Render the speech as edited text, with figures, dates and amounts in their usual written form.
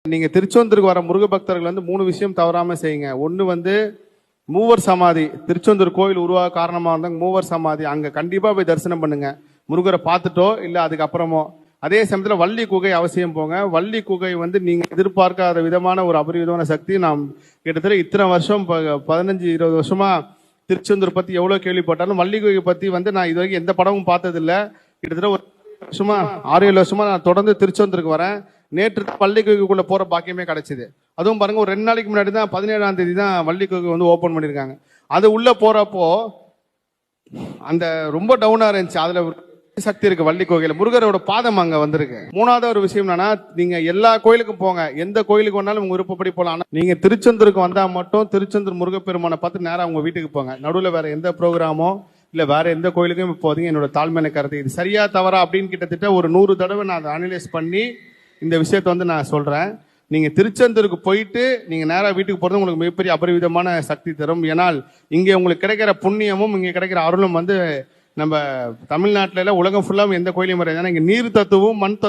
நீங்க திருச்செந்தூருக்கு வர முருக பக்தர்கள் வந்து 3 விஷயம் தவறாம செய்யுங்க. ஒண்ணு வந்து மூவர் சமாதி. திருச்செந்தூர் கோயில் உருவாக காரணமா இருந்தாங்க மூவர் சமாதி. அங்க கண்டிப்பா போய் தரிசனம் பண்ணுங்க. முருகரை பார்த்துட்டோ இல்ல அதுக்கப்புறமோ. அதே சமயத்துல வள்ளி குகை அவசியம் போங்க. வள்ளி குகை வந்து நீங்க எதிர்பார்க்காத விதமான ஒரு அபரிவிதமான சக்தி. நாம் கிட்டத்தட்ட இத்தனை வருஷம் 15-20 வருஷமா திருச்செந்தூர் பத்தி எவ்வளவு கேள்விப்பட்டாலும் வள்ளி குகை பத்தி வந்து நான் இது வரைக்கும் எந்த படமும் பார்த்தது இல்ல. கிட்டத்தட்ட ஒரு வருஷமா 6-7 வருஷமா நான் தொடர்ந்து திருச்செந்தூருக்கு வரேன். நேற்று வள்ளி குகைக்குள்ள போற பாக்கியமே கிடைச்சது. அதுவும் பாருங்க ஒரு 2 நாளைக்கு முன்னாடி தான் 17ஆம் தேதி தான் வள்ளி குகை வந்து ஓபன் பண்ணிருக்காங்க. அது உள்ள போறப்போ அந்த ரொம்ப டவுனா இருந்துச்சு. அதுல சக்தி இருக்கு வள்ளி கோயில. முருகரோட பாதம் அங்க வந்திருக்கு. 3வது ஒரு விஷயம் என்னன்னா, நீங்க எல்லா கோயிலுக்கும் போங்க. எந்த கோயிலுக்கு வந்தாலும் உங்க விருப்பப்படி போலாம். ஆனா நீங்க திருச்செந்தூருக்கு வந்தா மட்டும் திருச்செந்தூர் முருகப்பெருமானை பார்த்து நேரா உங்க வீட்டுக்கு போங்க. நடுவில் வேற எந்த ப்ரோக்ராமோ இல்ல வேற எந்த கோயிலுக்கும் போதீங்க. என்னோட தாழ்மையான கருத்து. இது சரியா தவறா அப்படின்னு கிட்டத்தட்ட ஒரு 100 தடவை நான் அதை அனலைஸ் பண்ணி இந்த விஷயத்த வந்து நான் சொல்றேன். நீங்க திருச்செந்தூருக்கு போயிட்டு நீங்க நேரா வீட்டுக்கு போறது உங்களுக்கு மிகப்பெரிய அபரிவிதமான சக்தி தரும். ஏனால் இங்கே உங்களுக்கு கிடைக்கிற புண்ணியமும் இங்க கிடைக்கிற அருளும் வந்து நம்ம தமிழ்நாட்டில உலகம் ஃபுல்லாவும் எந்த கோயிலையும் வராது. ஏன்னா இங்க நீர் தத்துவம் மண்